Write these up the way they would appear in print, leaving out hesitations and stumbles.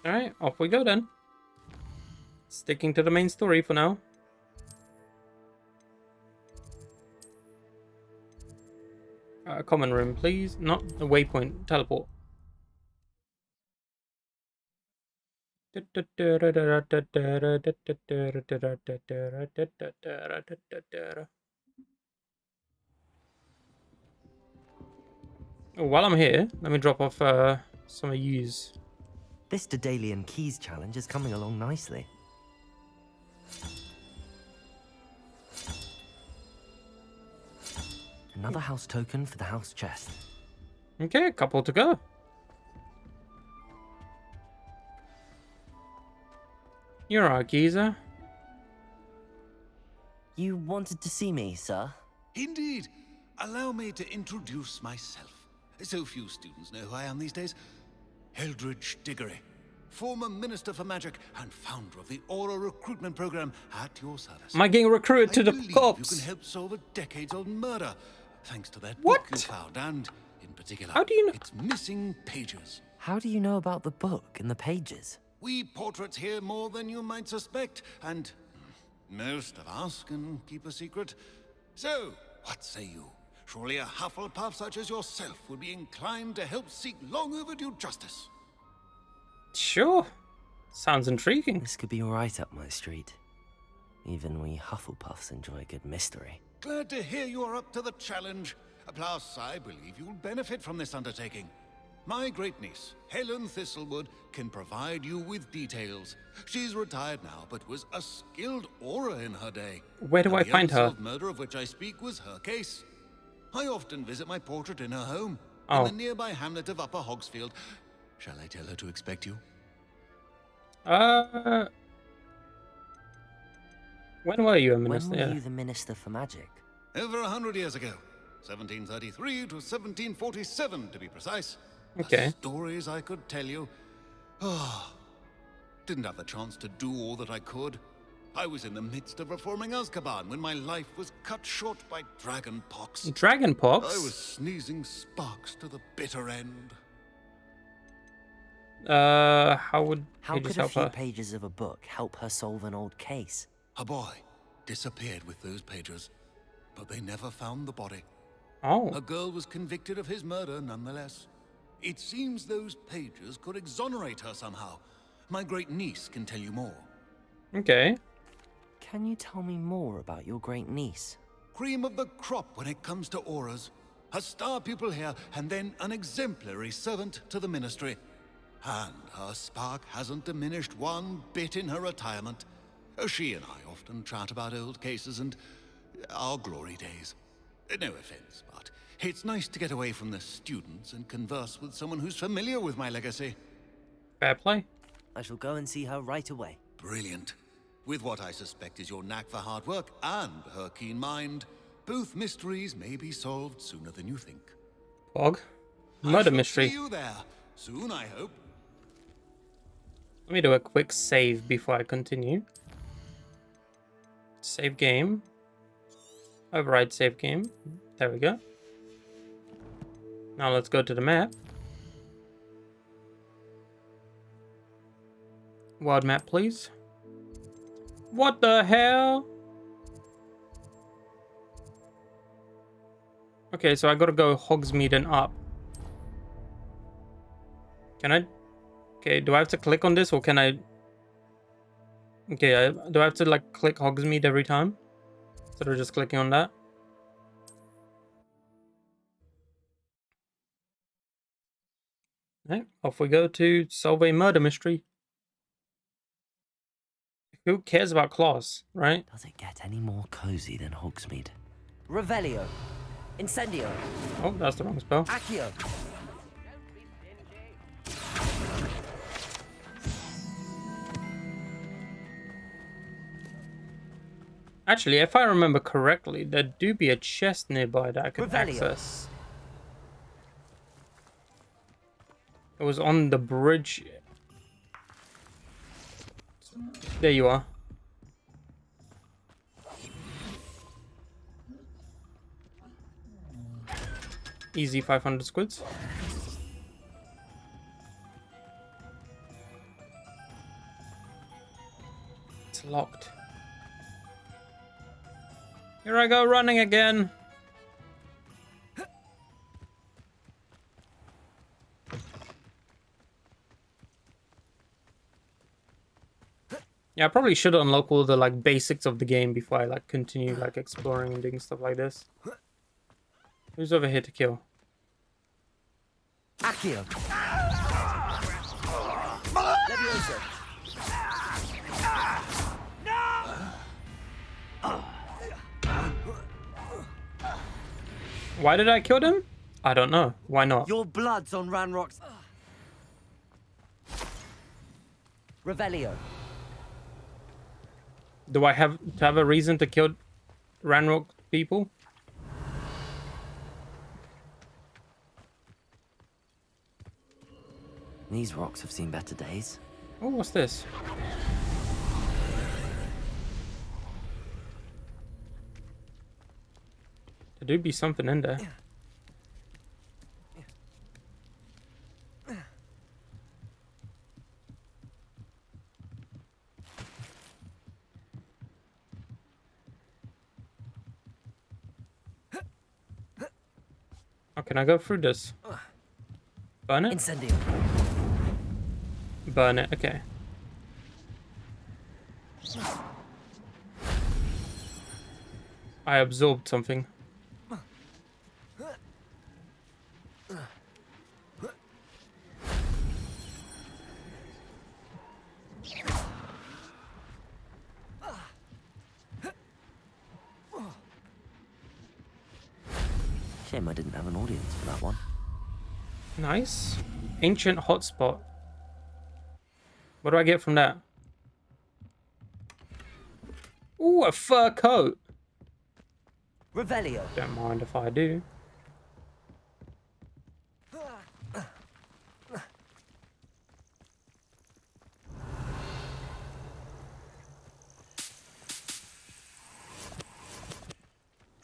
Alright, off we go then. Sticking to the main story for now. Common room, please. Not a waypoint. Teleport. While I'm here, let me drop off some of yous. This Daedalian Keys challenge is coming along nicely. Another house token for the house chest. Okay, a couple to go. You're right, geezer. You wanted to see me, sir? Indeed. Allow me to introduce myself. So few students know who I am these days. Eldridge Diggory, former Minister for Magic and founder of the Aura recruitment program at your service. Am I getting recruited to the cops? You can help solve a decades-old murder, thanks to that What? book you found, and in particular, How do you know? its missing pages. How do you know about the book and the pages? We portraits hear more than you might suspect, and most of us can keep a secret. So, what say you? Surely a Hufflepuff such as yourself would be inclined to help seek long overdue justice. Sure. Sounds intriguing. This could be right up my street. Even we Hufflepuffs enjoy a good mystery. Glad to hear you are up to the challenge. Plus, I believe you'll benefit from this undertaking. My great niece, Helen Thistlewood, can provide you with details. She's retired now, but was a skilled aura in her day. Where do I find The her? unsolved murder of which I speak was her case. I often visit my portrait in her home, Oh. in the nearby hamlet of Upper Hogsfield. Shall I tell her to expect you? When were you a When minister? were Yeah. you the Minister for Magic? Over 100 years ago. 1733 to 1747, to be precise. Okay. The stories I could tell you. Oh, didn't have the chance to do all that I could. I was in the midst of reforming Azkaban when my life was cut short by dragon pox. Dragon pox? I was sneezing sparks to the bitter end. How would How you just could a help few her? pages of a book help her solve an old case? A boy disappeared with those pages, but they never found the body. Oh, A girl was convicted of his murder nonetheless. It seems those pages could exonerate her somehow. My great niece can tell you more. okay. Can you tell me more about your great niece? Cream of the crop when it comes to auras. A star pupil here, and then an exemplary servant to the ministry. And her spark hasn't diminished one bit in her retirement. She and I often chat about old cases and our glory days. No offense, but it's nice to get away from the students and converse with someone who's familiar with my legacy. Fair play. I shall go and see her right away. Brilliant. With what I suspect is your knack for hard work and her keen mind, both mysteries may be solved sooner than you think. Pog. I Murder shall mystery. See you there soon, I hope. Let me do a quick save before I continue. Save game. Override save game. There we go. Now let's go to the map. World map, please. What the hell? Okay, so I gotta go Hogsmeade and up. Can I? Okay, do I have to click on this or can I? Okay, do I have to like click Hogsmeade every time? Instead of just clicking on that? Right, off we go to solve a murder mystery. Who cares about class, right? Does it get any more cozy than Hogsmeade? Revelio. Incendio. Oh, that's the wrong spell. Accio. Actually, if I remember correctly, there do be a chest nearby that I could Revelio. access. It was on the bridge. There you are. Easy 500 squids. It's locked. Here I go running again. Yeah, I probably should unlock all the like basics of the game before I like continue like exploring and doing stuff like this. Who's over here to kill? Accio. Levioso. Why did I kill them? I don't know. Why not? Your blood's on Ranrock's. Revelio. Do I have to have a reason to kill Ranrock people? These rocks have seen better days. Oh, what's this? There do be something in there. Oh, can I go through this? Burn it? Incendio. Burn it, okay. I absorbed something. Shame I didn't have an audience for that one. Nice. Ancient hotspot. What do I get from that? Ooh, a fur coat. Revelio. Don't mind if I do.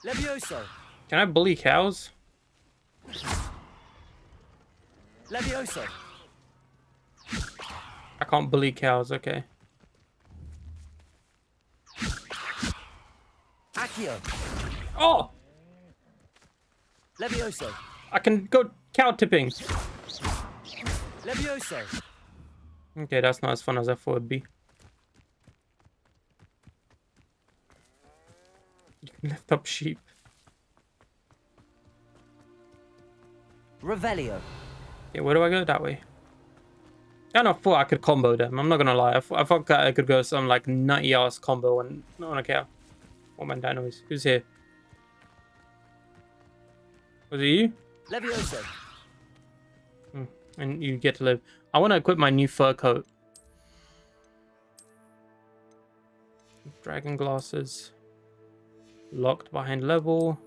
Levioso. Can I bully cows? Levioso. I can't bully cows, okay. Accio. Oh! Levioso. I can go cow tipping. Levioso. Okay, that's not as fun as I thought it'd be. You can lift up sheep. Revelio. Yeah, where do I go? That way. I don't thought I could combo them. I'm not gonna lie. I thought I could go some like nutty ass combo on a cow. What man that noise? Who's here? Was it you? Levioso. And you get to live. I want to equip my new fur coat. Dragon glasses. Locked behind level.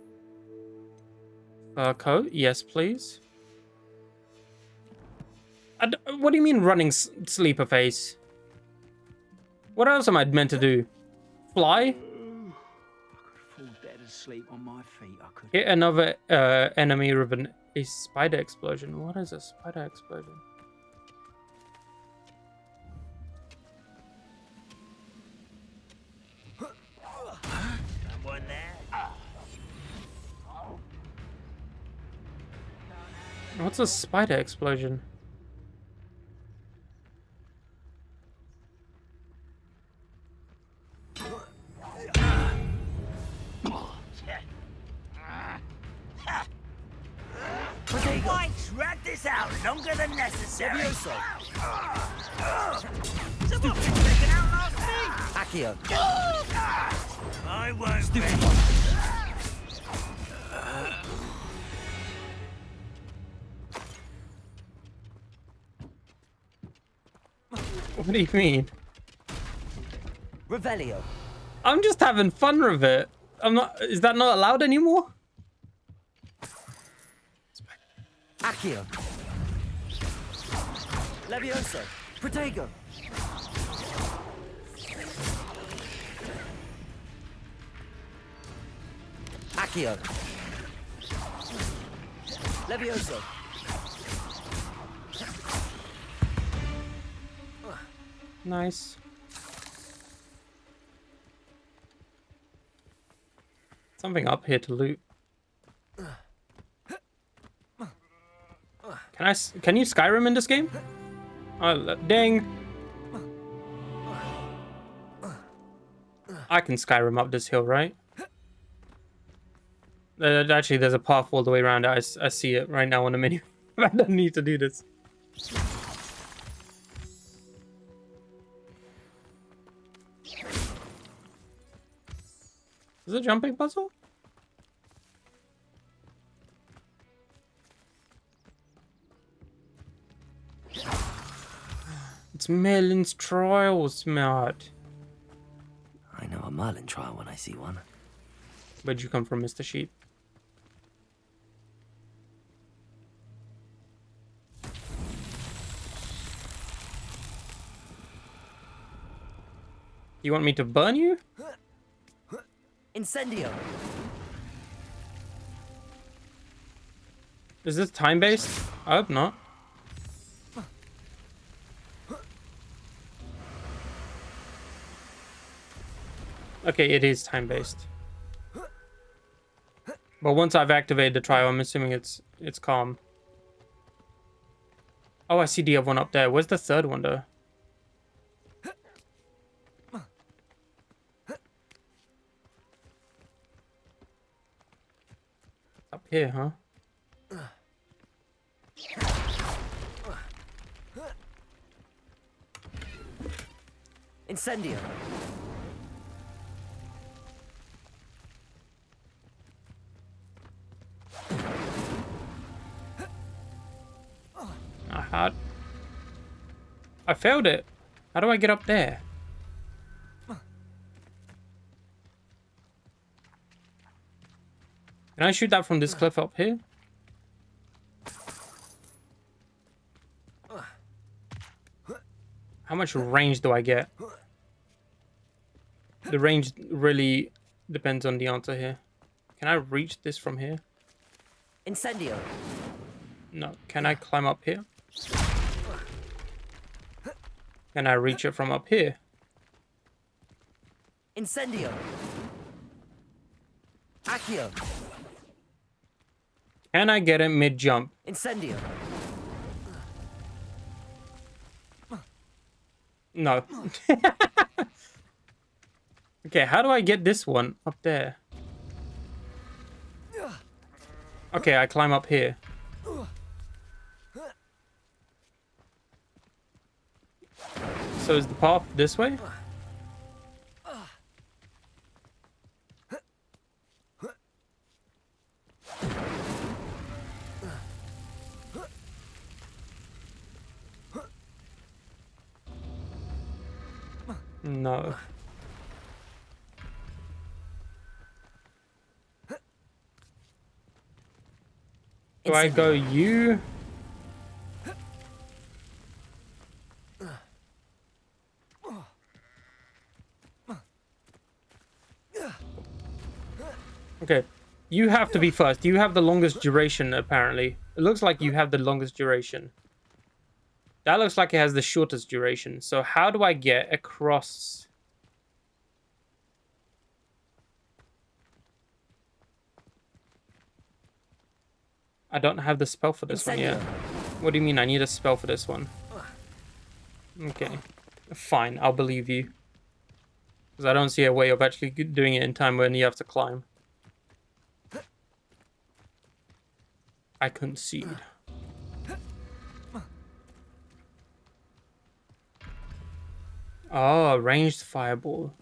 Fur coat. Yes, please. What do you mean running sleeper face? What else am I meant to do? Fly? I could fall dead asleep on my feet. I could. Hit another enemy with a spider explosion. What is a spider explosion? Someone there? What's a spider explosion? Why drag this out longer than necessary? Levioso. Someone been taken out last week. Accio. I won't be. What do you mean? Revelio. I'm just having fun with it. I'm not. Is that not allowed anymore? Accio. Levioso. Protego. Accio. Levioso. Nice. Something up here to loot. Can you Skyrim in this game? Oh, dang. I can Skyrim up this hill, right? Actually, there's a path all the way around it. I see it right now on the menu. I don't need to do this. Is it a jumping puzzle? It's Merlin's trials, Matt. I know a Merlin trial when I see one. Where'd you come from, Mr. Sheep? You want me to burn you? Incendio. Is this time-based? I hope not. Okay, it is time-based. But once I've activated the trial, I'm assuming it's calm. Oh, I see the other one up there. Where's the third one, though? Up here, huh? Incendio. I failed it. How do I get up there? Can I shoot that from this cliff up here? How much range do I get? The range really depends on the answer here. Can I reach this from here? Incendio. No. Can I climb up here? Can I reach it from up here? Incendio. Accio. Can I get it mid-jump? Incendio. No. Okay, how do I get this one up there? Okay, I climb up here. So is the path this way? No. Do I go you? Okay, you have to be first. You have the longest duration, apparently. It looks like you have the longest duration. That looks like it has the shortest duration. So how do I get across? I don't have the spell for this one yet. What do you mean I need a spell for this one? Okay, fine, I'll believe you. Because I don't see a way of actually doing it in time when you have to climb. I concede. Oh, ranged fireball.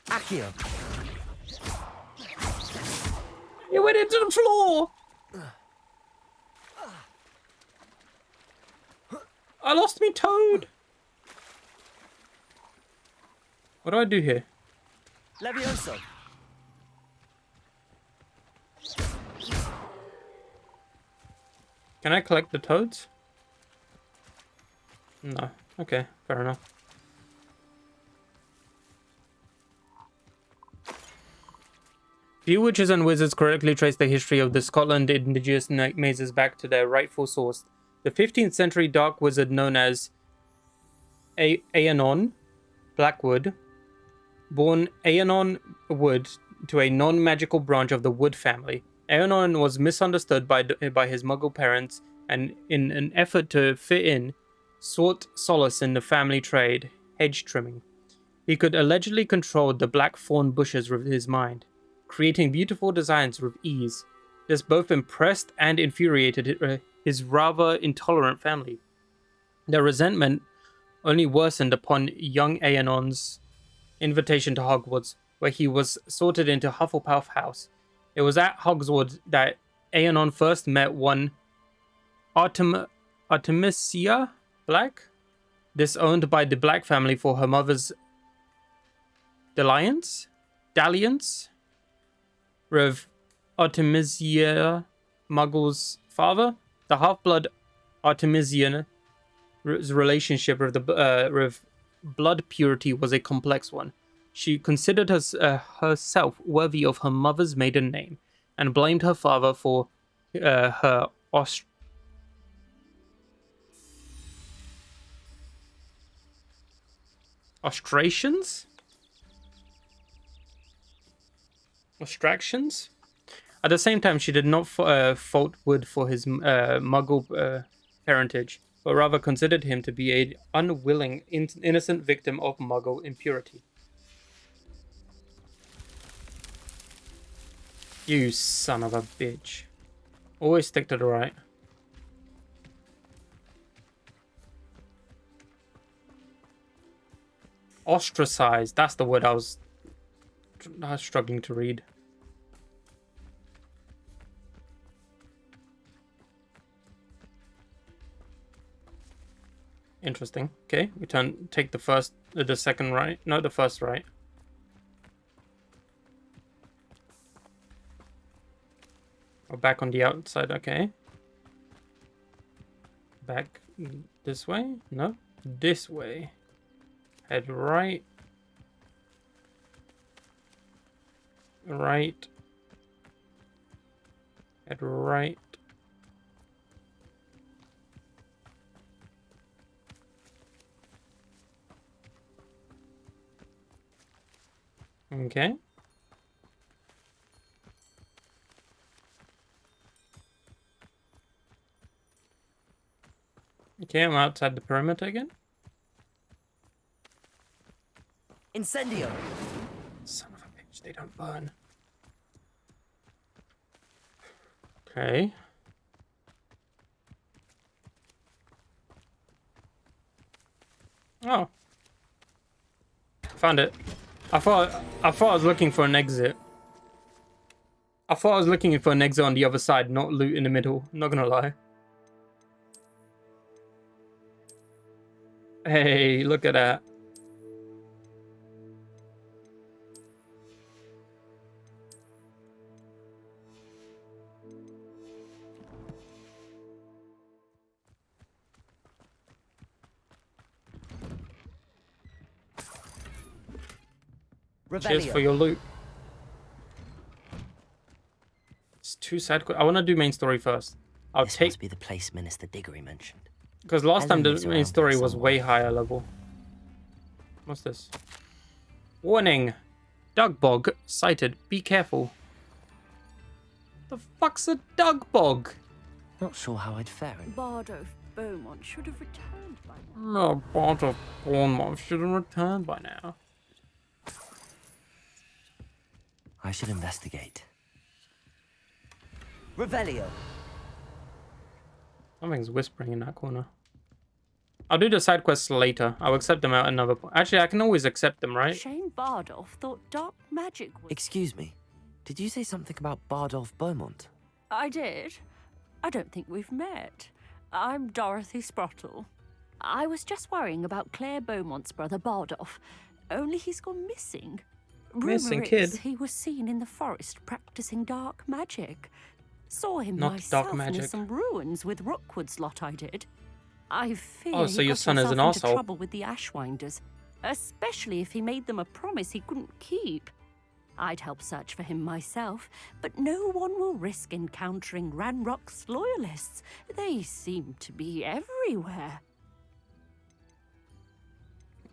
Accio. You went into the floor! I lost me toad! What do I do here? Levioso. Can I collect the toads? No. Okay, fair enough. Few witches and wizards correctly trace the history of the Scotland indigenous mazes back to their rightful source. The 15th century dark wizard known as Aenon Blackwood, born Aenon Wood to a non-magical branch of the Wood family. Aenon was misunderstood by his Muggle parents, and in an effort to fit in, sought solace in the family trade, hedge trimming. He could allegedly control the black thorn bushes with his mind, creating beautiful designs with ease. This both impressed and infuriated his rather intolerant family. Their resentment only worsened upon young Aenon's invitation to Hogwarts, where he was sorted into Hufflepuff House. It was at Hogwarts that Aenon first met one Artemisia Black, disowned by the Black family for her mother's dalliance with Artemisia Muggle's father. The half-blood Artemisian's relationship with blood purity was a complex one. She considered herself worthy of her mother's maiden name, and blamed her father for her ostrations? At the same time, she did not fault Wood for his Muggle parentage, but rather considered him to be an unwilling, innocent victim of Muggle impurity. You son of a bitch. Always stick to the right. Ostracized. That's the word I was struggling to read. Interesting. Okay, we take the second right. No, the first right. Or back on the outside, okay. Back this way? No, this way. Head right. Right. Head right. Okay. Okay, I'm outside the perimeter again. Incendio! Son of a bitch, they don't burn. Okay. Oh. Found it. I thought I was looking for an exit. I thought I was looking for an exit on the other side, not loot in the middle. I'm not gonna lie. Hey, look at that. Cheers for your loot. It's too sad. I want to do main story first. This must be the place Minister Diggory mentioned. Because last time the main story was way higher level. What's this? Warning! Dug bog sighted. Be careful. The fuck's a dug bog? Not sure how I'd fare in. Bard of Beaumont should have returned by now. No, Bard of Beaumont should have returned by now. I should investigate. Revelio. Something's whispering in that corner. I'll do the side quests later. I'll accept them at another point. Actually, I can always accept them, right? Shane Bardolph thought dark magic was... Excuse me. Did you say something about Bardolph Beaumont? I did. I don't think we've met. I'm Dorothy Sprottle. I was just worrying about Claire Beaumont's brother Bardolph. Only he's gone missing. Missing Rumour kid? is he was seen in the forest practicing dark magic. Saw him Not myself dark magic. near some ruins with Rookwood's lot I did. I fear Oh, so he your got son is an himself into arsehole. trouble with the Ashwinders, especially if he made them a promise he couldn't keep. I'd help search for him myself, but no one will risk encountering Ranrock's loyalists. They seem to be everywhere.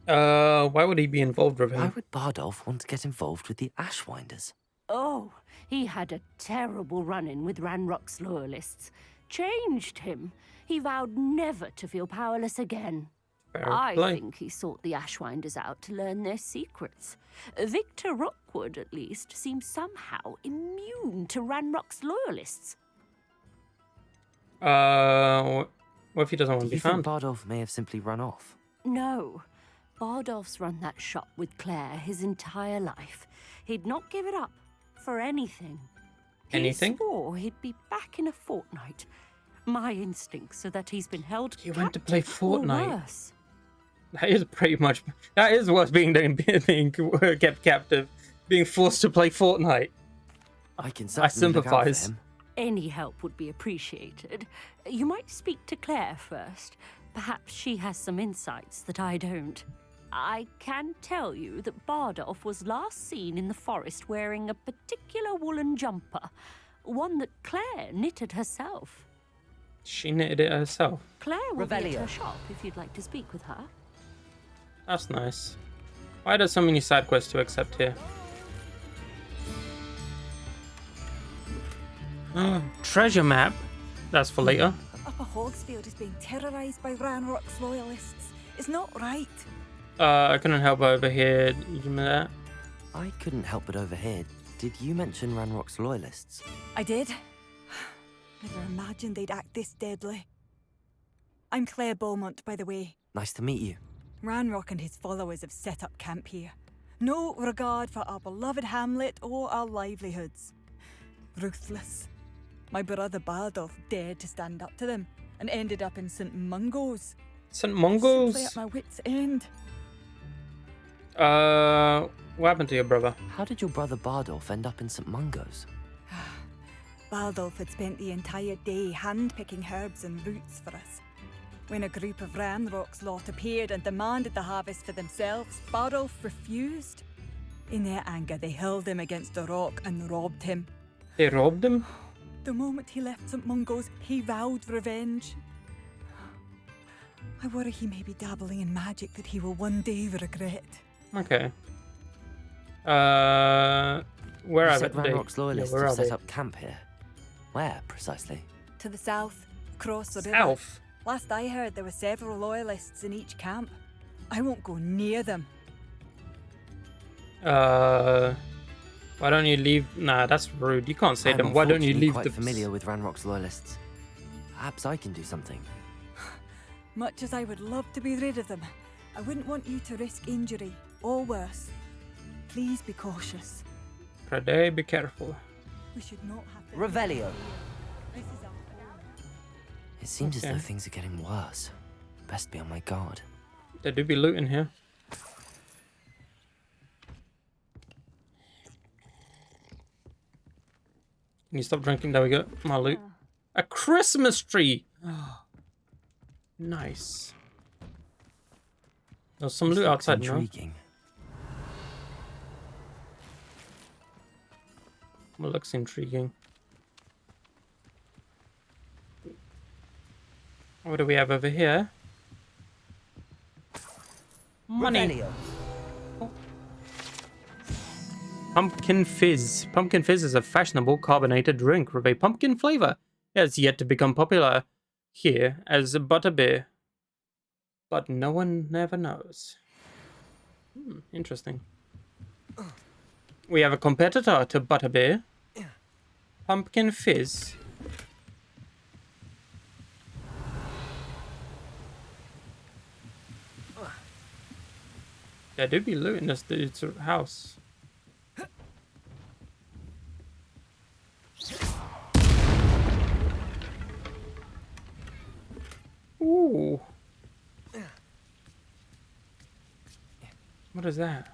Why would he be involved with Why him? would Bardolph want to get involved with the Ashwinders? Oh, he had a terrible run-in with Ranrock's loyalists. Changed him. He vowed never to feel powerless again. Fair I play. think he sought the Ashwinders out to learn their secrets. Victor Rockwood, at least, seems somehow immune to Ranrock's loyalists. What if he doesn't want Do to be you think found? Bardolph may have simply run off? No. Bardolph's run that shop with Claire his entire life. He'd not give it up for anything. Anything? He swore he'd be back in a fortnight. My instincts are that he's been held He went to play captive or Fortnite. worse. That is pretty much. That is what's being kept captive, being forced to play Fortnite. I can certainly look out for sympathize. him. Any help would be appreciated. You might speak to Claire first. Perhaps she has some insights that I don't. I can tell you that Bardolph was last seen in the forest wearing a particular woolen jumper, one that Claire knitted herself. She knitted it herself. Claire will be at Revelio. her shop if you'd like to speak with her. That's nice. Why are there so many side quests to accept here? Treasure map. That's for later. Upper Hogsfield is being terrorised by Ranrock's loyalists. It's not right. I couldn't help but overhear. You remember that? I couldn't help but overhear. Did you mention Ranrock's loyalists? I did. Never imagined they'd act this deadly. I'm Claire Beaumont, by the way. Nice to meet you. Ranrock and his followers have set up camp here. No regard for our beloved hamlet or our livelihoods. Ruthless. My brother Bardolph dared to stand up to them and ended up in St. Mungo's. St. Simply Mungo's? at my wit's end. What happened to your brother? How did your brother Bardolph end up in St. Mungo's? Bardolph had spent the entire day hand-picking herbs and roots for us. When a group of Ranrock's lot appeared and demanded the harvest for themselves, Bardolph refused. In their anger, they hurled him against a rock and robbed him. They robbed him? The moment he left St. Mungo's, he vowed revenge. I worry he may be dabbling in magic that he will one day regret. Okay. Where You are said they? Ranrock's loyalists where have are set they? up camp here. Where, precisely? To the south, across the river. South. Last I heard, there were several loyalists in each camp. I won't go near them. Why don't you leave? Nah, that's rude. You can't say I'm them. Why don't you unfortunately leave quite the? familiar with Ranrock's loyalists. Perhaps I can do something. Much as I would love to be rid of them, I wouldn't want you to risk injury, or worse. Please be cautious. Prade, be careful. We should not have to... Revelio. This is our... It seems as Okay. though things are getting worse. Best be on my guard. There do be looting here. Can you stop drinking? There we go. My loot. A Christmas tree. Nice. There's some This loot looks outside now. intriguing. Well, looks intriguing. What do we have over here? Money. Revelio. Pumpkin fizz. Pumpkin fizz is a fashionable carbonated drink with a pumpkin flavor. It has yet to become popular here as a butterbeer, but no one never knows. Interesting. We have a competitor to butterbeer. Pumpkin fizz. There do be loot in this dude's house. Ooh. What is that?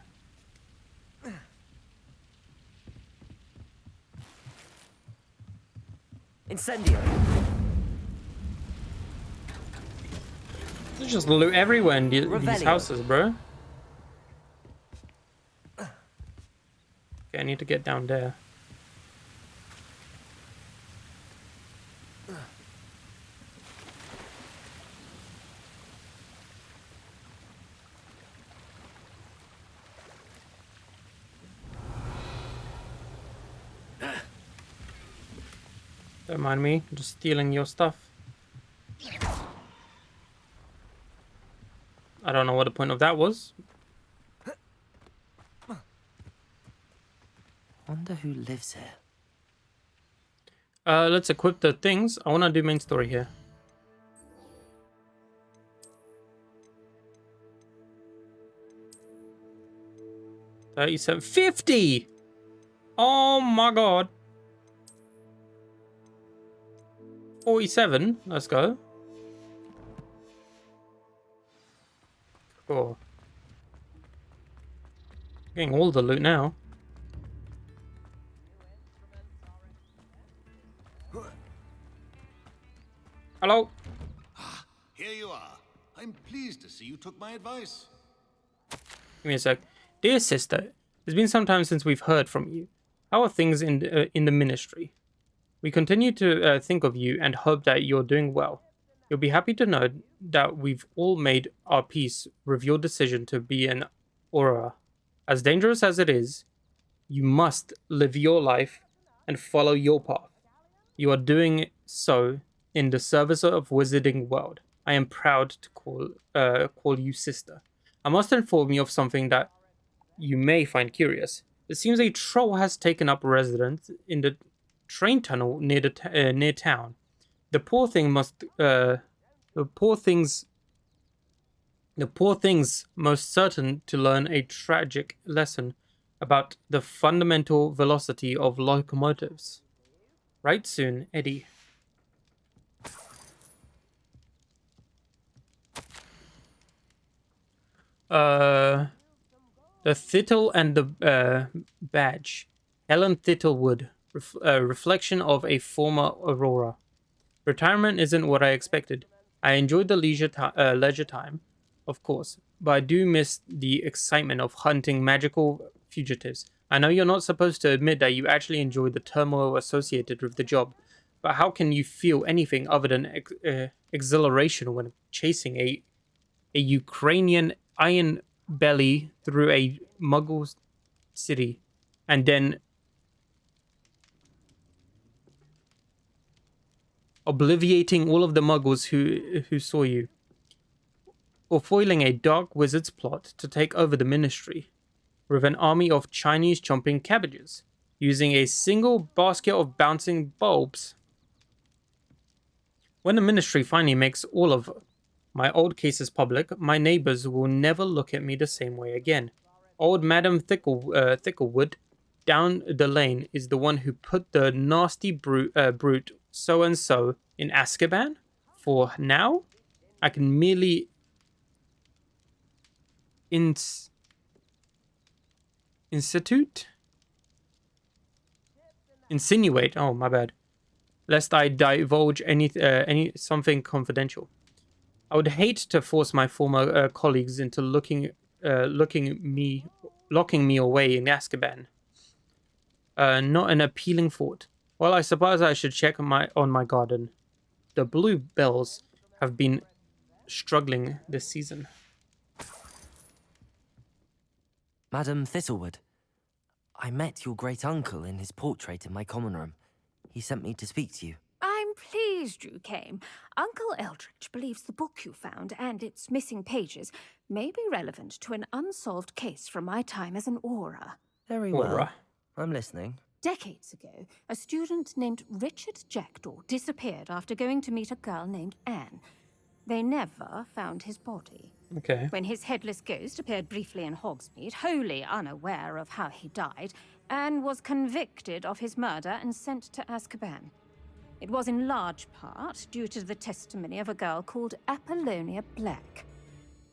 Incendio. There's just loot everywhere in these Revelio. houses, bro. Okay, I need to get down there. Don't mind me, just stealing your stuff. I don't know what the point of that was. Wonder who lives here. Let's equip the things. I want to do main story here. $37.50. Oh my god. 47. Let's go. Cool. Getting all the loot now. Hello. Here you are. I'm pleased to see you took my advice. Give me a sec. Dear sister, it's been some time since we've heard from you. How are things in the ministry? We continue to think of you and hope that you're doing well. You'll be happy to know that we've all made our peace with your decision to be an Aurora. As dangerous as it is, you must live your life and follow your path. You are doing so in the service of Wizarding World. I am proud to call you sister. I must inform you of something that you may find curious. It seems a troll has taken up residence in the train tunnel near town. The poor things most certain to learn a tragic lesson about the fundamental velocity of locomotives. Right soon, Eddie. The Thittle and the badge. Helen Thittlewood, reflection of a former Aurora. Retirement isn't what I expected. I enjoyed the leisure time, of course, but I do miss the excitement of hunting magical fugitives. I know you're not supposed to admit that you actually enjoy the turmoil associated with the job, but how can you feel anything other than exhilaration when chasing a Ukrainian iron belly through a Muggle city, and then obliviating all of the Muggles who saw you, or foiling a dark wizard's plot to take over the ministry with an army of Chinese chomping cabbages, using a single basket of bouncing bulbs. When the ministry finally makes all of my old cases public, my neighbors will never look at me the same way again. Old Madam Thicklewood down the lane is the one who put the nasty brute so-and-so in Azkaban. For now, I can merely insinuate, oh my bad, lest I divulge something confidential. I would hate to force my former colleagues into locking me away in Azkaban. Not an appealing thought. Well, I suppose I should check on my garden. The bluebells have been struggling this season. Madam Thistlewood, I met your great-uncle in his portrait in my common room. He sent me to speak to you. I'm pleased you came. Uncle Eldridge believes the book you found and its missing pages may be relevant to an unsolved case from my time as an Auror. Very well. Auror. I'm listening. Decades ago, a student named Richard Jackdaw disappeared after going to meet a girl named Anne. They never found his body. Okay. When his headless ghost appeared briefly in Hogsmeade, wholly unaware of how he died, Anne was convicted of his murder and sent to Azkaban. It was in large part due to the testimony of a girl called Apollonia Black.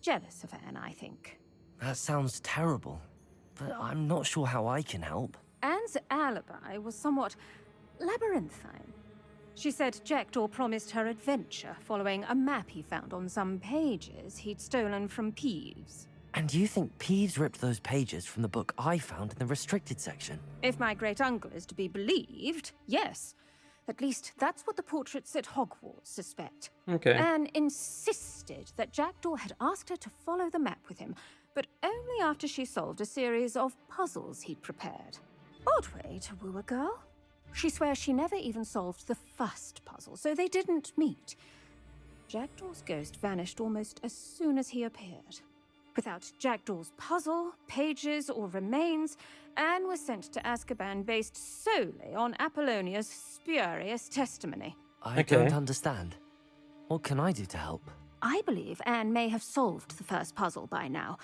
Jealous of Anne, I think. That sounds terrible, but I'm not sure how I can help. Anne's alibi was somewhat labyrinthine. She said Jackdaw promised her adventure following a map he found on some pages he'd stolen from Peeves. And you think Peeves ripped those pages from the book I found in the restricted section? If my great-uncle is to be believed, yes. At least that's what the portraits at Hogwarts suspect. Okay. Anne insisted that Jackdaw had asked her to follow the map with him, but only after she solved a series of puzzles he'd prepared. Odd way to woo a girl. She swears she never even solved the first puzzle, so they didn't meet. Jackdaw's ghost vanished almost as soon as he appeared. Without Jackdaw's puzzle, pages, or remains, Anne was sent to Azkaban based solely on Apollonia's spurious testimony. I don't understand. What can I do to help? I believe Anne may have solved the first puzzle by now,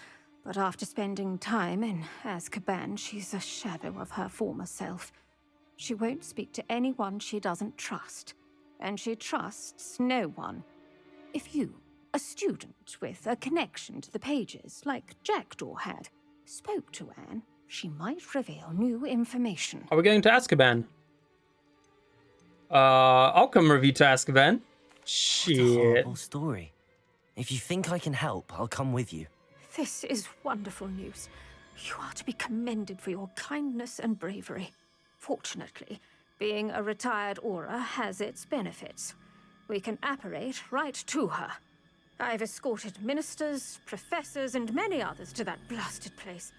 but after spending time in Azkaban, she's a shadow of her former self. She won't speak to anyone she doesn't trust, and she trusts no one. If you, a student with a connection to the pages, like Jackdaw had, spoke to Anne, she might reveal new information. Are we going to Azkaban? I'll come with you to Azkaban. Shit. What a horrible story. If you think I can help, I'll come with you. This is wonderful news. You are to be commended for your kindness and bravery. Fortunately, being a retired Auror has its benefits. We can apparate right to her. I've escorted ministers, professors, and many others to that blasted place.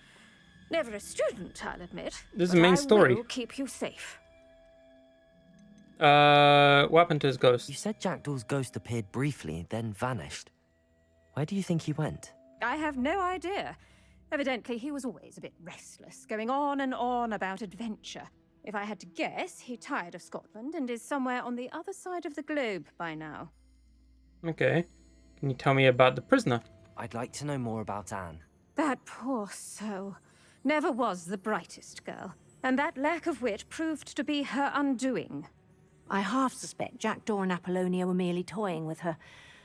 Never a student, I'll admit. This is the main story. I will keep you safe. What happened to his ghost? You said Jackdaw's ghost appeared briefly, then vanished. Where do you think he went? I have no idea. Evidently, he was always a bit restless, going on and on about adventure. If I had to guess, he tired of Scotland and is somewhere on the other side of the globe by now. Okay. Can you tell me about the prisoner? I'd like to know more about Anne. That poor soul. Never was the brightest girl, and that lack of wit proved to be her undoing. I half suspect Jackdaw and Apollonia were merely toying with her.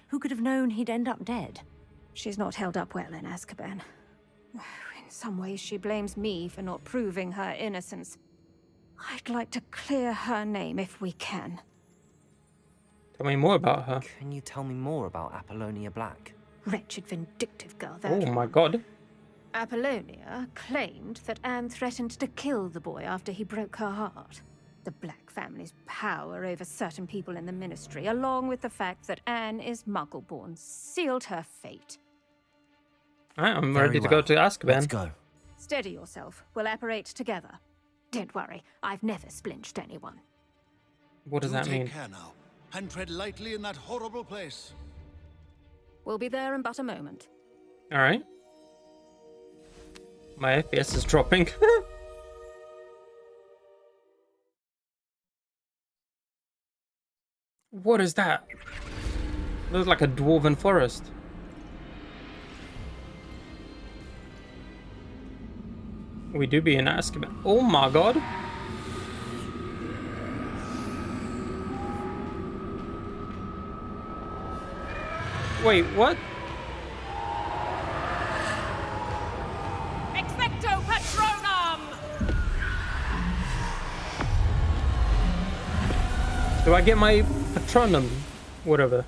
Who could have known he'd end up dead? She's not held up well in Azkaban. In some ways, she blames me for not proving her innocence. I'd like to clear her name if we can. Tell me more about her. Can you tell me more about Apollonia Black? Wretched, vindictive girl, that. Oh my god. Apollonia claimed that Anne threatened to kill the boy after he broke her heart. The Black family's power over certain people in the Ministry, along with the fact that Anne is Muggle-born, sealed her fate. Alright, I'm Very ready to well. go to Azkaban. Let's go. Steady yourself. We'll apparate together. Don't worry, I've never splinched anyone. What does that Take mean? care now, and tread lightly in that horrible place. We'll be there in but a moment. Alright. My FPS is dropping. What is that? Looks like a dwarven forest. We do be in Azkaban. Oh my god. Wait, what? Expecto Patronum! Do I get my Patronum? Whatever.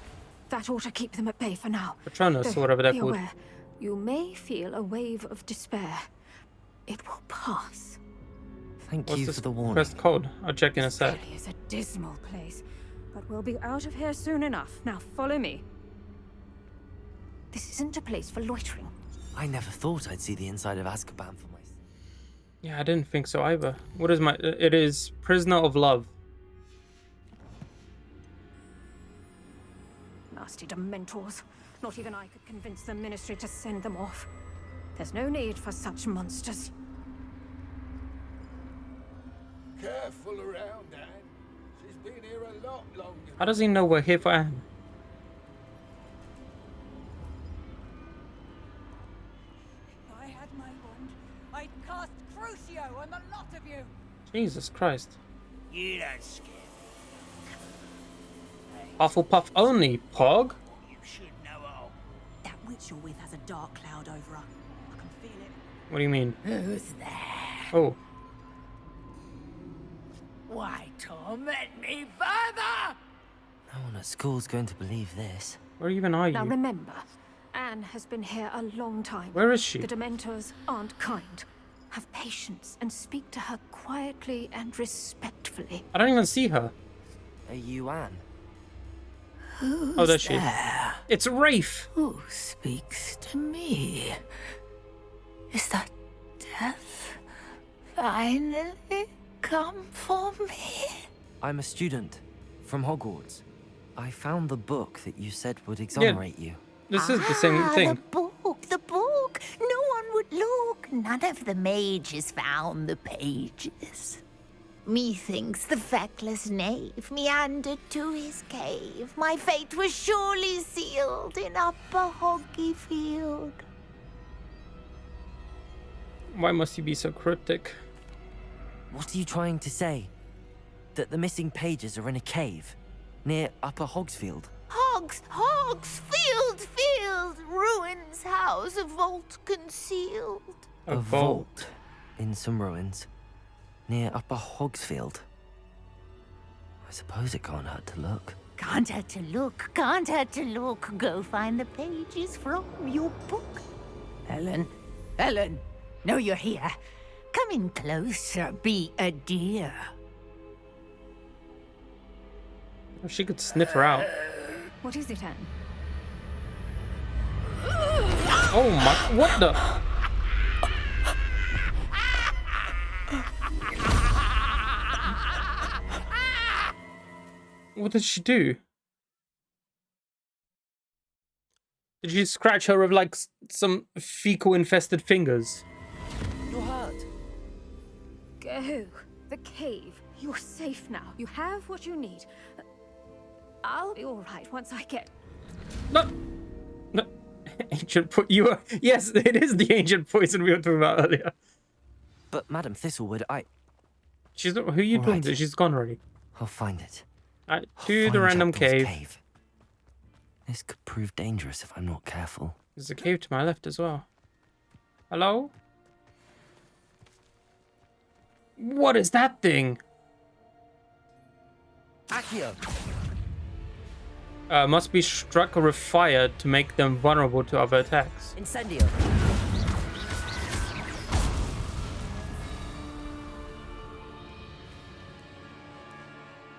That ought to keep them at bay for now. Patronus, Though, or whatever they're be called. aware, you may feel a wave of despair. It will pass. Thank What's you this for the warning. pressed code? I'll check in a sec. Really is a dismal place, but we'll be out of here soon enough. Now follow me. This isn't a place for loitering. I never thought I'd see the inside of Azkaban for myself. Yeah, I didn't think so either. What is my... It is Prisoner of Love. Nasty Dementors. Not even I could convince the Ministry to send them off. There's no need for such monsters. Careful around, Anne. She's been here a lot longer. How does he know we're here for Anne? If I had my wand, I'd cast Crucio on the lot of you. Jesus Christ. You don't scare Hufflepuff only, Pog. me. You should know all. That witch you're with has a dark cloud over her. I can feel it. What do you mean? Who's there? Oh, Why, torment me further! No one at school's going to believe this. where even are Now you? remember, Anne has been here a long time. Where is she? The Dementors aren't kind. Have patience and speak to her quietly and respectfully. I don't even see her. Are you Anne? Oh, there's she. It's Rafe. Who speaks to me? Is that death? Finally? come for me? I'm a student from Hogwarts. I found the book that you said would exonerate you. This is the same thing. The book, the book. No one would look. None of the mages found the pages. Methinks the feckless knave meandered to his cave. My fate was surely sealed in Upper Hoggy Field. Why must you be so cryptic? What are you trying to say? That the missing pages are in a cave near Upper Hogsfield? Field, ruins house, a vault concealed. A vault. In some ruins near Upper Hogsfield. I suppose it can't hurt to look. Can't hurt to look, can't hurt to look. Go find the pages from your book. Ellen, know you're here. Come in closer, be a dear. She could sniff her out. What is it, Anne? Oh my, what the? What did she do? Did she scratch her with like some fecal infested fingers? You're hurt. Go. The cave. You're safe now. You have what you need. I'll be all right once I get... No. Ancient yes, it is the ancient poison we were talking about earlier. But Madam Thistlewood, She's not. Who are you All talking right. to? She's gone already. I'll find it. Alright, I'll to find the random Jackdaw's cave. This could prove dangerous if I'm not careful. There's a cave to my left as well. Hello? What is that thing? Accio! Must be struck with fire to make them vulnerable to other attacks. Incendio!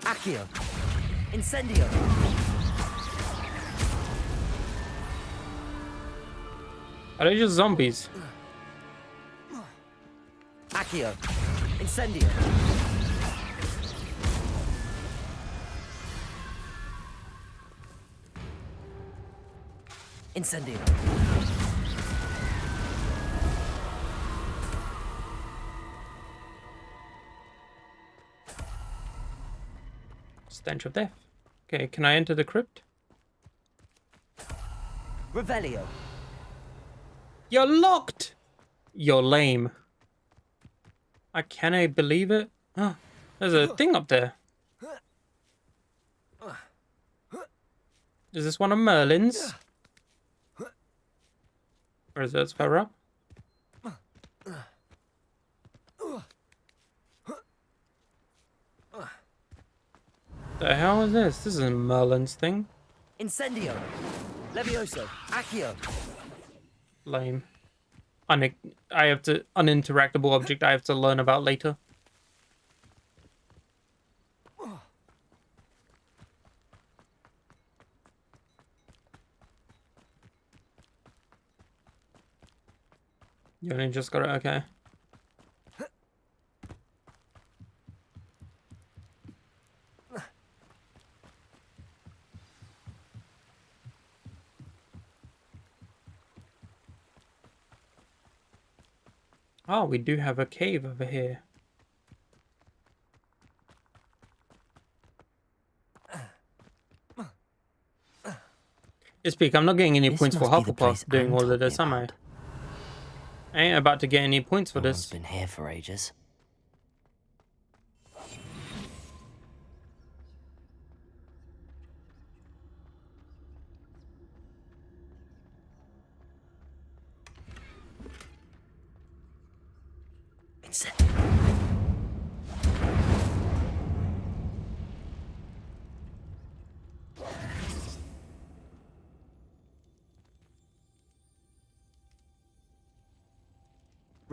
Accio! Incendio! Are they just zombies? Accio! Incendio! Incendio! Stench of death. Okay, can I enter the crypt? Revelio! You're locked! You're lame. Can I believe it? Oh, there's a thing up there. Is this one of Merlin's? Or is that further up? The hell is this? This isn't Merlin's thing. Incendio! Levioso! Accio! Lame. I have to uninteractable object I have to learn about later. You only just got it, okay. Oh, we do have a cave over here. Speak, I'm not getting any This points for must be the place Hufflepuff doing Anne all of told me this, am I? about. I ain't about to get any points for No one's this. been here for ages.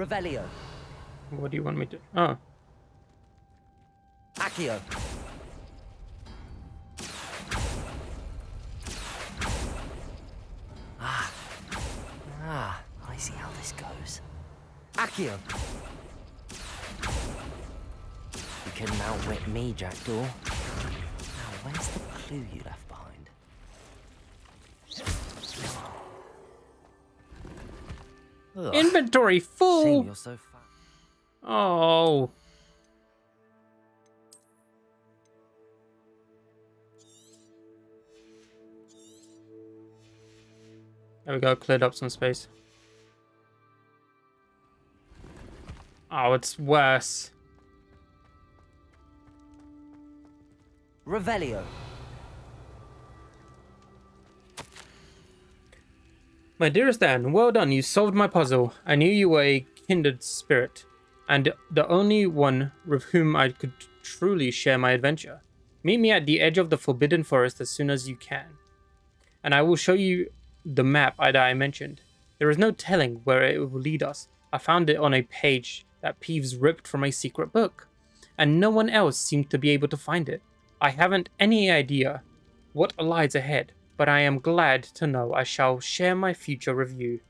Revelio. What do you want me to... Oh. Accio. I see how this goes. Accio. couldn't outwit me, Jackdaw. Now, where's the clue you left behind? Ugh, Inventory shame full. you're so fat. Oh. There we go, cleared up some space. Oh, it's worse. Revelio. My dearest Anne, well done, you solved my puzzle. I knew you were a kindred spirit, and the only one with whom I could truly share my adventure. Meet me at the edge of the Forbidden Forest as soon as you can, and I will show you the map I mentioned. There is no telling where it will lead us. I found it on a page that Peeves ripped from a secret book, and no one else seemed to be able to find it. I haven't any idea what lies ahead, but I am glad to know I shall share my future with you.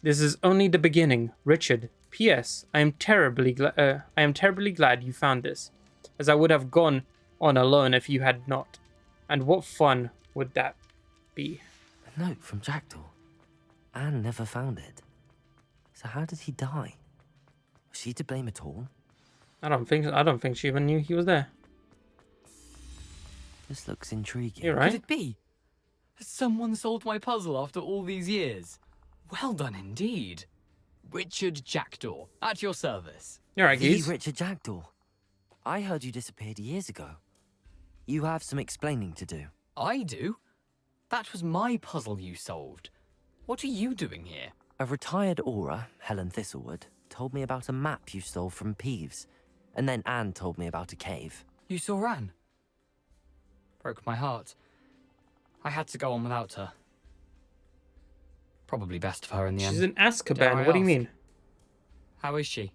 This is only the beginning, Richard. P.S. I am terribly glad you found this, as I would have gone on alone if you had not. And what fun would that be? A note from Jackdaw. Anne never found it. So how did he die? Was she to blame at all? I don't think she even knew he was there. This looks intriguing. You're Could right. it be? Has someone solved my puzzle after all these years? Well done indeed. Richard Jackdaw, at your service. You're right, The geez. Richard Jackdaw. I heard you disappeared years ago. You have some explaining to do. I do? That was my puzzle you solved. What are you doing here? A retired aura, Helen Thistlewood, told me about a map you stole from Peeves, and then Anne told me about a cave. You saw Anne? Broke my heart. I had to go on without her. Probably best for her in the She's end. in Azkaban. Dare I What do you ask? mean? How is she?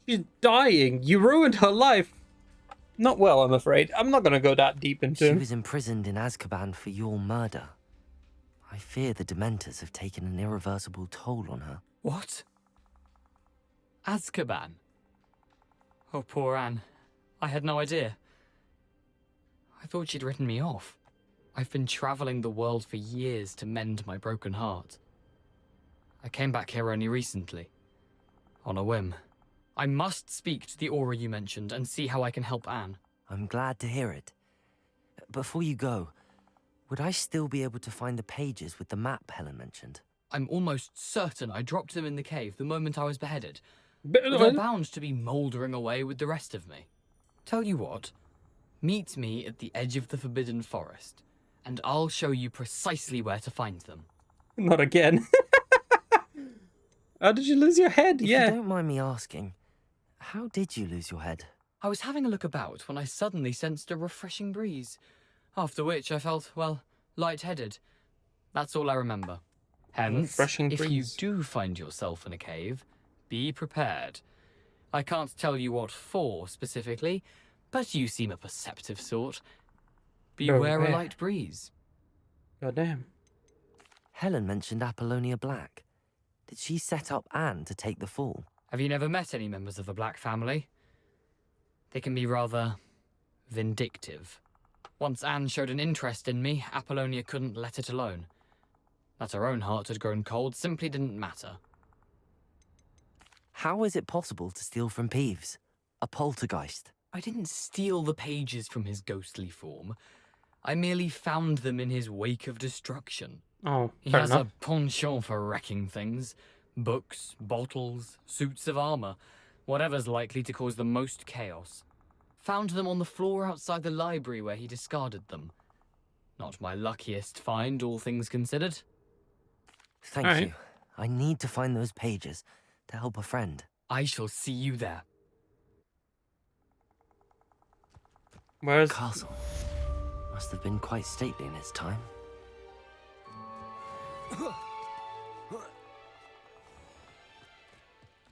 She's dying. You ruined her life. Not well, I'm afraid. I'm not going to go that deep into She it. was imprisoned in Azkaban for your murder. I fear the Dementors have taken an irreversible toll on her. What? Azkaban? Oh, poor Anne. I had no idea. I thought she'd written me off. I've been traveling the world for years to mend my broken heart. I came back here only recently. On a whim. I must speak to the aura you mentioned and see how I can help Anne. I'm glad to hear it. Before you go, would I still be able to find the pages with the map Helen mentioned? I'm almost certain I dropped them in the cave the moment I was beheaded. But, But they're bound to be mouldering away with the rest of me. Tell you what, meet me at the edge of the Forbidden Forest, and I'll show you precisely where to find them. not again. Oh, did you lose your head? If Yeah. you don't mind me asking, how did you lose your head? I was having a look about when I suddenly sensed a refreshing breeze, after which I felt, well, lightheaded. That's all I remember. Hence, Refreshing if you breeze. do find yourself in a cave, be prepared. I can't tell you what for specifically, but you seem a perceptive sort. Beware a Beware. light breeze. God damn. Helen mentioned Apollonia Black. Did she set up Anne to take the fall? Have you never met any members of the Black family? They can be rather vindictive. Once Anne showed an interest in me, Apollonia couldn't let it alone. That her own heart had grown cold simply didn't matter. How is it possible to steal from Peeves? A poltergeist. I didn't steal the pages from his ghostly form. I merely found them in his wake of destruction. Oh, He fair has enough. a penchant for wrecking things. Books, bottles, suits of armor, whatever's likely to cause the most chaos. Found them on the floor outside the library where he discarded them. Not my luckiest find, all things considered. Thank All right. you. I need to find those pages to help a friend. I shall see you there. Where's Castle. Must have been quite stately in its time.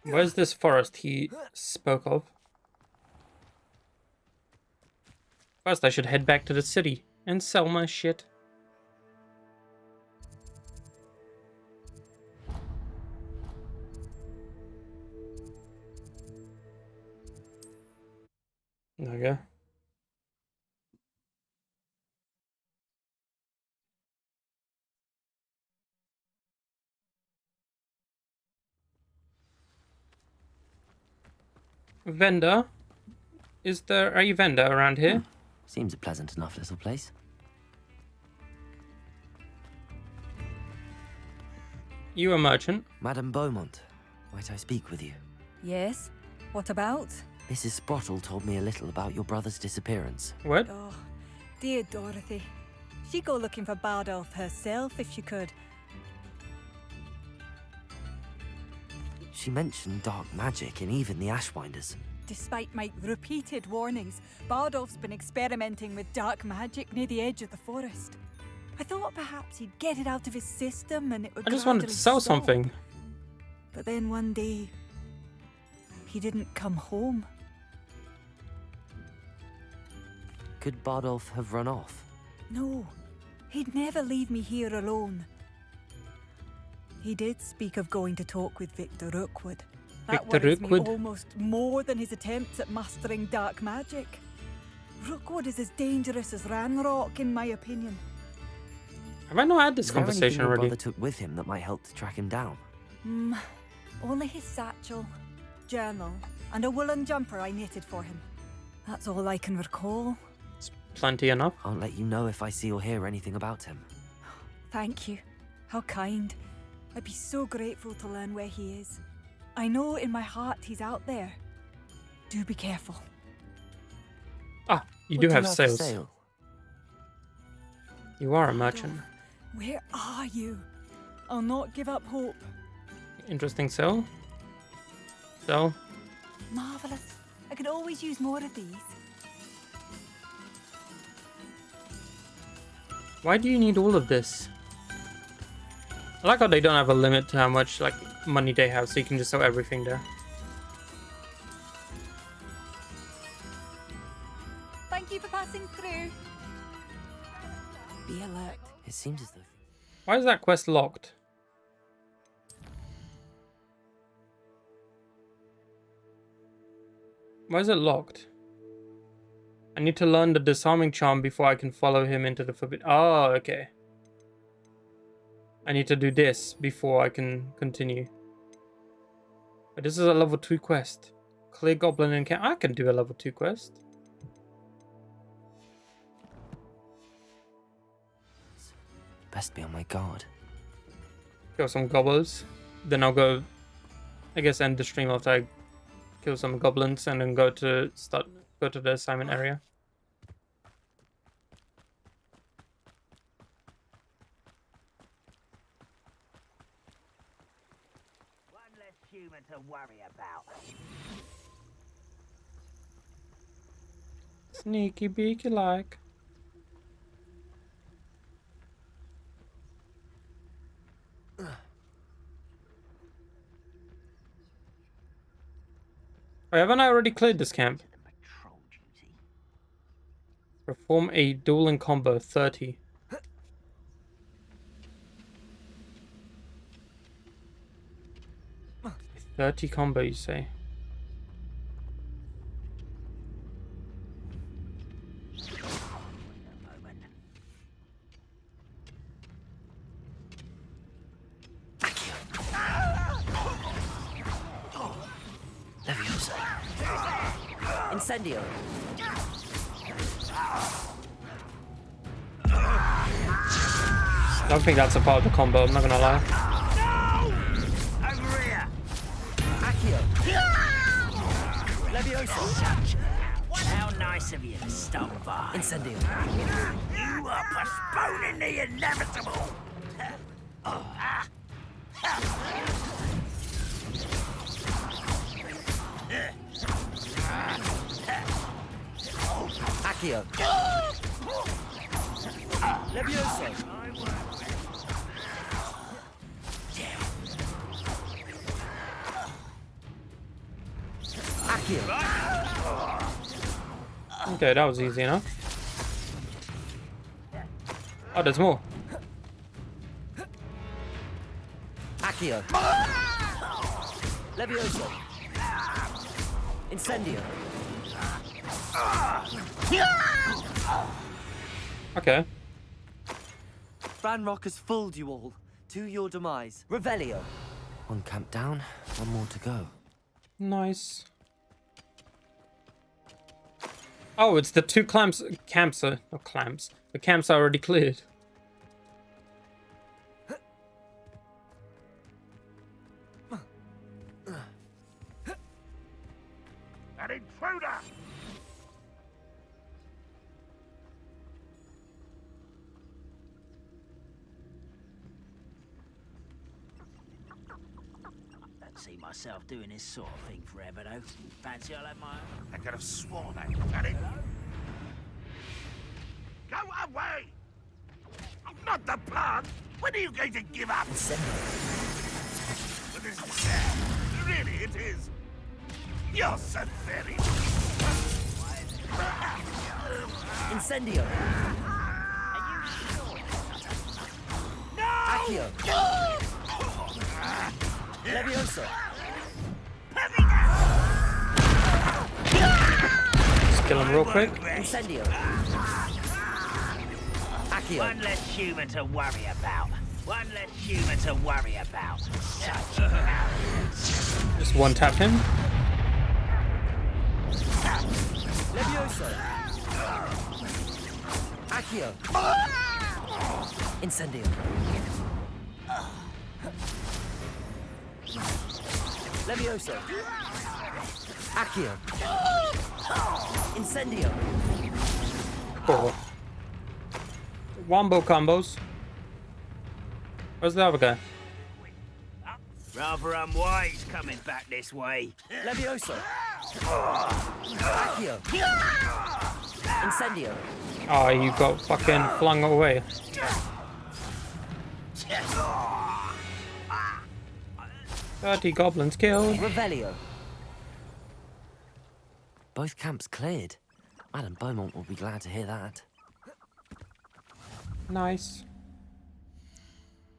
where's this forest he spoke of? First, I should head back to the city and sell my shit. Okay. Vendor? Is there a vendor around here? Seems a pleasant enough little place. You a merchant? Madame Beaumont, might I speak with you? Yes? What about? Mrs. Sprottle told me a little about your brother's disappearance. What? Oh, dear Dorothy. She'd go looking for Bardolph herself if she could. She mentioned dark magic and even the Ashwinders. Despite my repeated warnings, Bardolph's been experimenting with dark magic near the edge of the forest. I thought perhaps he'd get it out of his system and it would I just wanted to gradually sell stop. something. But then one day, he didn't come home. Could Bardolph have run off? No, he'd never leave me here alone. He did speak of going to talk with Victor Rookwood. That Victor worries Rookwood? me almost more than his attempts at mastering dark magic. Rookwood is as dangerous as Ranrock, in my opinion. Have I not had this Is there conversation anything your already? brother took with him that might help to track him down? Only his satchel, journal, and a woolen jumper I knitted for him. That's all I can recall. It's plenty enough. I'll let you know if I see or hear anything about him. Thank you. How kind. I'd be so grateful to learn where he is. I know in my heart he's out there. Do be careful. Ah, you What do you have for sales. sale? You are a merchant. Where are you? I'll not give up hope. Interesting sell. Sell. Marvelous. I could always use more of these. Why do you need all of this? I like how they don't have a limit to how much like money they have, so you can just sell everything there. Thank you for passing through. Be alert. It seems as though... Why is that quest locked? Why is it locked? I need to learn the disarming charm before I can follow him into the forbidden... Oh, okay. I need to do this before I can continue. But this is a level 2 quest. Clear goblin and I can do a level 2 quest. Best be on my guard. Kill some goblins. Then I'll go, I guess, end the stream after I kill some goblins and then go to the assignment area. One less human to worry about. Sneaky beaky like. Wait, haven't I already cleared this camp? Perform a dueling combo 30. A 30 combo, you say? Incendio. I don't think that's a part of the combo, I'm not gonna lie. Over here. Accio. Levioso. How nice of you to stop by. Incendio. You are postponing the inevitable. Accio. Levioso. Accio. Okay, that was easy enough. Oh, there's more. Accio. Levioso. Incendio. Okay. Ranrock has fooled you all. To your demise. Revelio. One camp down, one more to go. Nice. Oh, it's the two camps are... not clamps. The camps are already cleared. An intruder! Don't see myself doing this sort of thing forever, though. Fancy I'll have my own. I could have sworn I had it. Go away! Not the plant! When are you going to give up? But this is sad. Really, it is. You're so very... Incendio. No! Accio. Levioso. Just kill him real quick. Incendio. Accio. One less human to worry about. One less human to worry about. Just one tap him. Levioso. Accio. Incendio. Levioso. Accio. Incendio. Oh. Wombo combos. Where's the other guy? Rather unwise coming back this way. Levioso. Accio. Incendio. Oh, you got fucking flung away. Dirty goblins killed. Revelio. Both camps cleared. Madame Beaumont will be glad to hear that. Nice.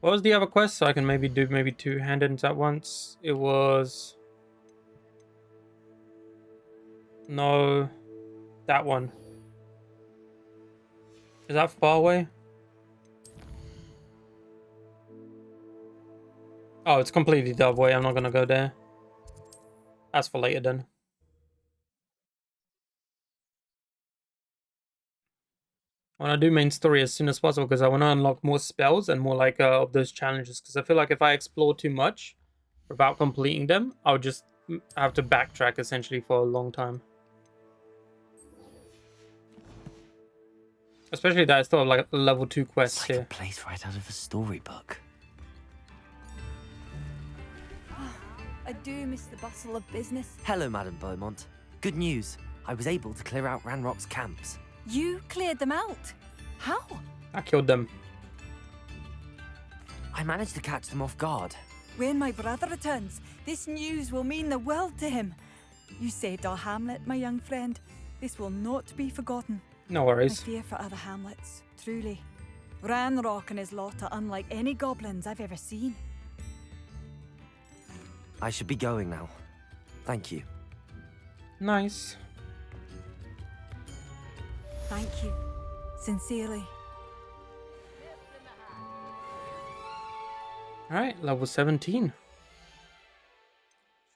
What was the other quest? So I can maybe do two hand-ins at once. It was... no... that one. Is that far away? Oh, it's completely the other way. I'm not gonna go there. That's for later then. I want to do main story as soon as possible because I want to unlock more spells and more like of those challenges, because I feel like if I explore too much without completing them, I'll just have to backtrack essentially for a long time. Especially that I still have like level 2 quests It's like here. a place right out of a storybook. I do miss the bustle of business. Hello, Madame Beaumont. Good news. I was able to clear out Ranrock's camps. You cleared them out. How? I killed them. I managed to catch them off guard. When my brother returns, this news will mean the world to him. You saved our hamlet, my young friend. This will not be forgotten. No I worries. fear for other hamlets, truly. Ranrock and his lot are unlike any goblins I've ever seen. I should be going now. Thank you. Nice. Thank you. Sincerely. Alright, level 17.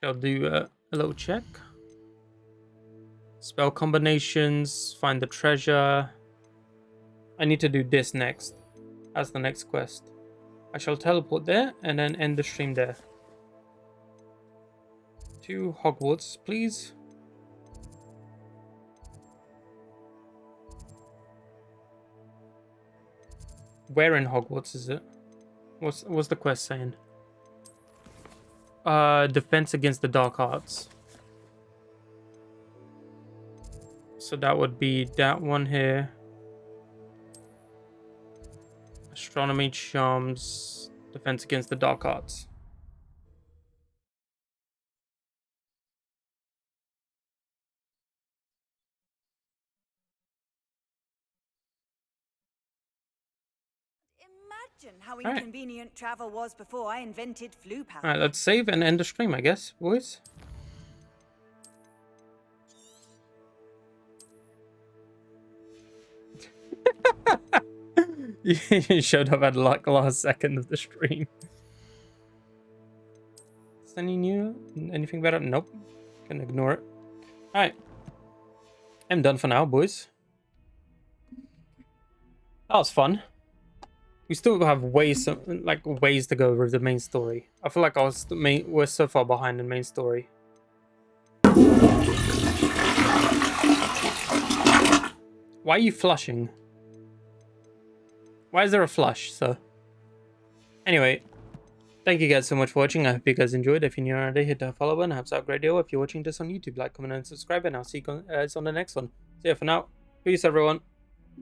Shall do a little check. Spell combinations, find the treasure. I need to do this next. That's the next quest. I shall teleport there and then end the stream there. To Hogwarts, please. Where in Hogwarts is it? What's the quest saying? Defense against the dark arts. So that would be that one here. Astronomy charms, defense against the dark arts. Imagine how Alright. inconvenient travel was before I invented flu powder. Alright, let's save and end the stream, I guess, boys. You showed up at like the last second of the stream. Is anything better? Nope. Can ignore it. Alright. I'm done for now, boys. That was fun. We still have ways to go with the main story. I feel like we're so far behind the main story. Why are you flushing? Why is there a flush? So, anyway, thank you guys so much for watching. I hope you guys enjoyed. If you're new around here, hit that follow button. Have a great deal. If you're watching this on YouTube, like, comment, and subscribe. And I'll see you guys on the next one. See ya for now. Peace, everyone.